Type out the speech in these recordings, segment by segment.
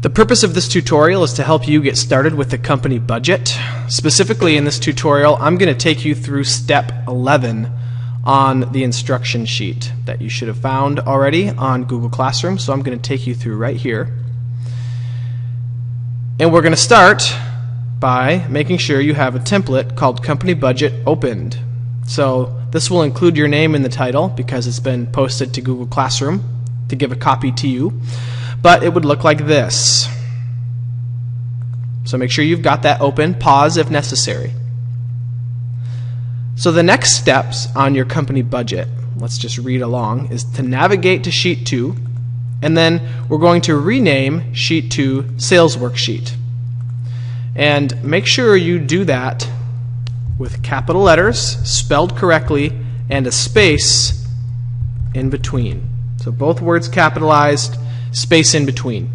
The purpose of this tutorial is to help you get started with the company budget. Specifically in this tutorial, I'm going to take you through step 11 on the instruction sheet that you should have found already on Google Classroom. So I'm going to take you through right here. And we're going to start by making sure you have a template called Company Budget opened. So this will include your name in the title because it's been posted to Google Classroom to give a copy to you. But it would look like this. So make sure you've got that open. Pause if necessary. So the next steps on your company budget, let's just read along, is to navigate to Sheet 2, and then we're going to rename Sheet 2 Sales Worksheet. And make sure you do that with capital letters, spelled correctly, and a space in between. So both words capitalized, space in between.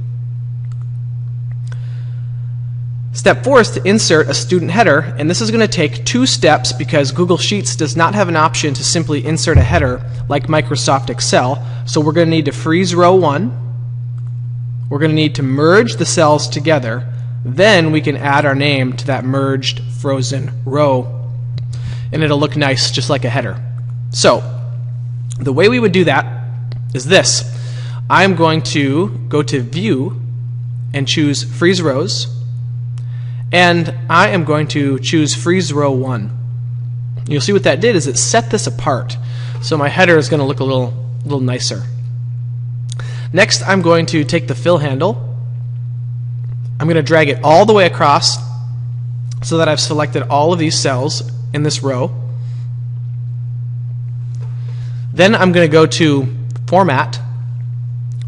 Step 4 is to insert a student header, and this is going to take 2 steps because Google Sheets does not have an option to simply insert a header like Microsoft Excel. So we're going to need to freeze row 1. We're going to need to merge the cells together. Then we can add our name to that merged frozen row, and it'll look nice just like a header. So the way we would do that is this. I'm going to go to View and choose Freeze Rows, and I am going to choose Freeze Row 1. You'll see what that did is it set this apart, so my header is going to look a little nicer. Next, I'm going to take the fill handle. I'm going to drag it all the way across so that I've selected all of these cells in this row. Then I'm going to go to Format,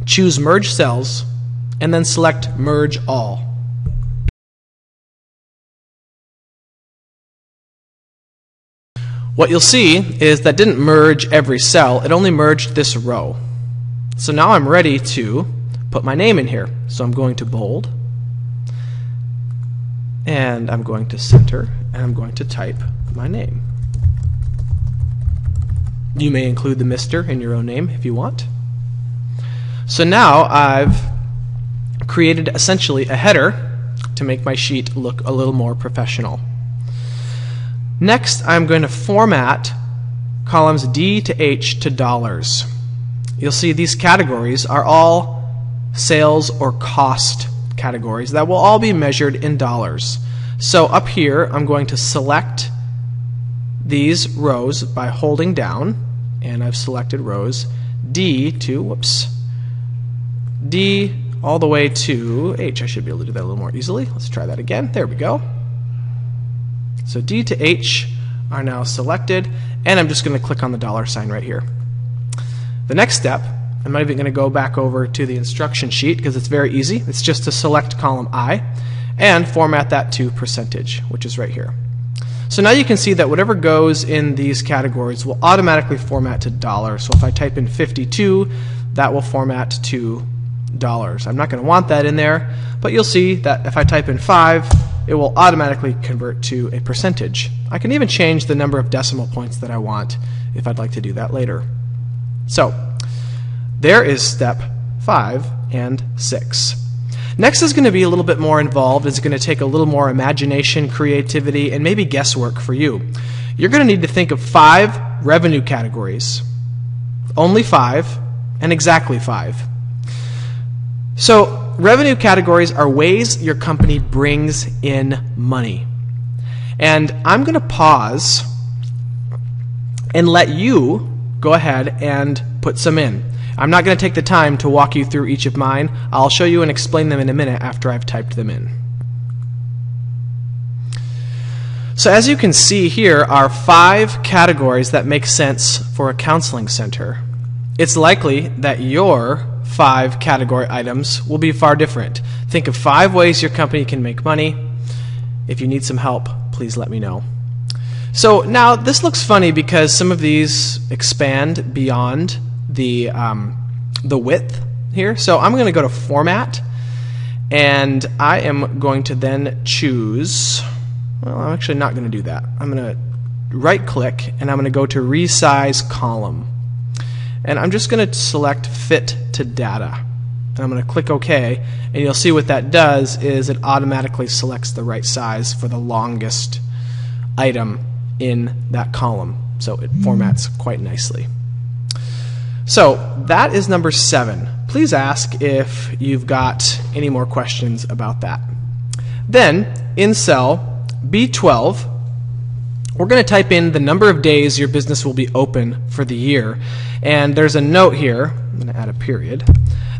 choose Merge Cells, and then select Merge All. What you'll see is that didn't merge every cell, it only merged this row. So now I'm ready to put my name in here. So I'm going to bold, and I'm going to center, and I'm going to type my name. You may include the Mr. in your own name if you want. So now I've created essentially a header to make my sheet look a little more professional. Next, I'm going to format columns D to H to dollars. You'll see these categories are all sales or cost categories that will all be measured in dollars. So up here, I'm going to select these rows by holding down, and I've selected rows D to, D all the way to H. I should be able to do that a little more easily. Let's try that again. There we go. So D to H are now selected, and I'm just going to click on the dollar sign right here. The next step, I'm not even going to go back over to the instruction sheet because it's very easy. It's just to select column I and format that to percentage, which is right here. So now you can see that whatever goes in these categories will automatically format to dollars. So if I type in 52, that will format to dollars. I'm not going to want that in there, but you'll see that if I type in 5, it will automatically convert to a percentage. I can even change the number of decimal points that I want if I'd like to do that later. So there is step 5 and 6. Next is going to be a little bit more involved. It's going to take a little more imagination, creativity, and maybe guesswork for you. You're going to need to think of 5 revenue categories. Only 5 and exactly 5. So revenue categories are ways your company brings in money. And I'm going to pause and let you go ahead and put some in. I'm not going to take the time to walk you through each of mine. I'll show you and explain them in a minute after I've typed them in. So as you can see, here are 5 categories that make sense for a counseling center. It's likely that your 5 category items will be far different. Think of 5 ways your company can make money. If you need some help, please let me know. So now this looks funny because some of these expand beyond the width here. So I'm going to go to Format, and I am going to then choose, well, I'm actually not going to do that. I'm going to right click, and I'm going to go to Resize Column. And I'm just going to select Fit to Data. and I'm going to click OK, and you'll see what that does is it automatically selects the right size for the longest item in that column. So it formats quite nicely. So that is number 7. Please ask if you've got any more questions about that. Then in cell B12, we're going to type in the number of days your business will be open for the year. And there's a note here, I'm going to add a period,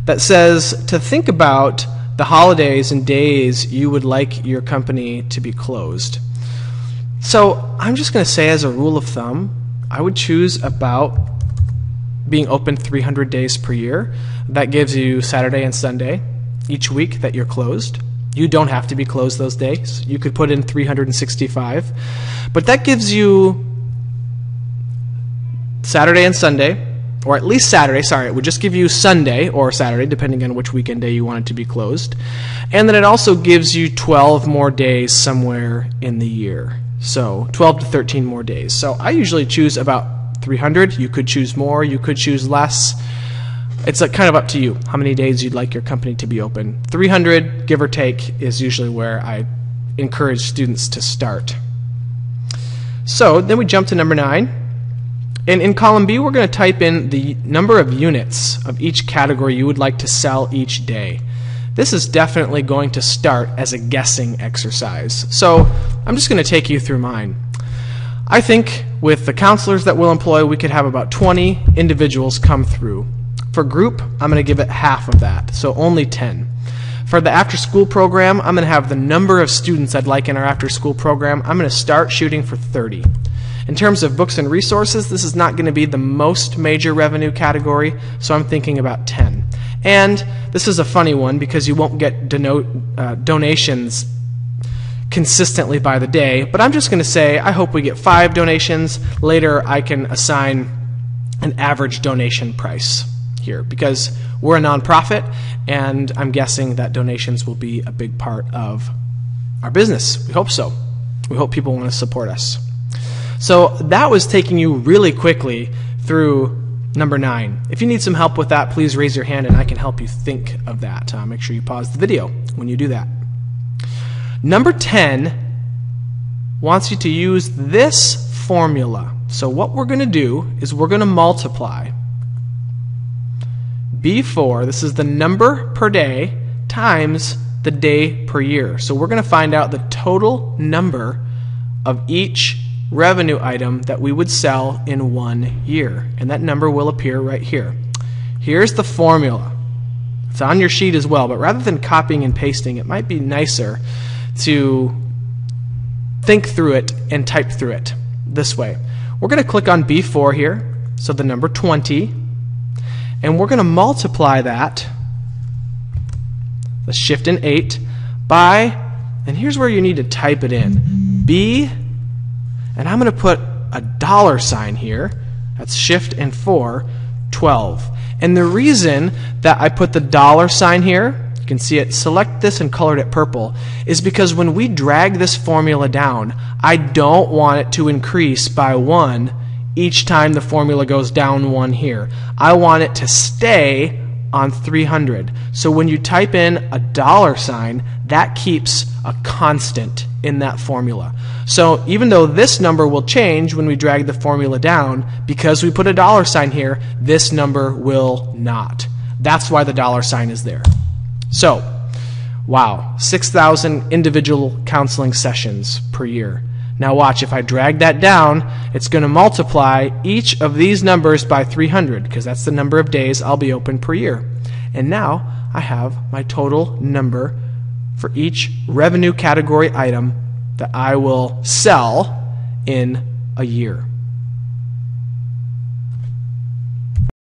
that says to think about the holidays and days you would like your company to be closed. So I'm just going to say, as a rule of thumb, I would choose about being open 300 days per year. That gives you Saturday and Sunday each week that you're closed. You don't have to be closed those days. You could put in 365. But that gives you Saturday and Sunday, or at least Saturday, sorry, it would just give you Sunday or Saturday, depending on which weekend day you want it to be closed. And then it also gives you 12 more days somewhere in the year. So 12 to 13 more days. So I usually choose about 300. You could choose more, you could choose less. It's kind of up to you how many days you'd like your company to be open. 300, give or take, is usually where I encourage students to start. So then we jump to number 9. And in column B, we're going to type in the number of units of each category you would like to sell each day. This is definitely going to start as a guessing exercise. So I'm just going to take you through mine. I think with the counselors that we'll employ, we could have about 20 individuals come through. For group, I'm going to give it half of that, so only 10. For the after-school program, I'm going to have the number of students I'd like in our after-school program. I'm going to start shooting for 30. In terms of books and resources, this is not going to be the most major revenue category, so I'm thinking about 10. And this is a funny one because you won't get donations consistently by the day, but I'm just going to say I hope we get 5 donations. Later I can assign an average donation price here because we're a nonprofit, and I'm guessing that donations will be a big part of our business. We hope so. We hope people want to support us. So that was taking you really quickly through number 9. If you need some help with that, please raise your hand and I can help you think of that. Make sure you pause the video when you do that. Number 10 wants you to use this formula. So what we're going to do is we're going to multiply B4, this is the number per day, times the day per year. So we're going to find out the total number of each revenue item that we would sell in 1 year. And that number will appear right here. Here's the formula. It's on your sheet as well, but rather than copying and pasting, it might be nicer to think through it and type through it this way. We're going to click on B4 here, so the number 20, and we're going to multiply that, let's shift in 8, by, and here's where you need to type it in, B, and I'm going to put a $sign here, that's shift and 4, 12. And the reason that I put the $sign here, you can see it, select this and colored it purple, is because when we drag this formula down, I don't want it to increase by 1 each time the formula goes down 1 here. I want it to stay on 300. So when you type in a $sign, that keeps a constant in that formula. So even though this number will change when we drag the formula down, because we put a $sign here, this number will not. That's why the $sign is there. So, wow, 6,000 individual counseling sessions per year. Now watch, if I drag that down, it's going to multiply each of these numbers by 300, because that's the number of days I'll be open per year. And now I have my total number for each revenue category item that I will sell in a year.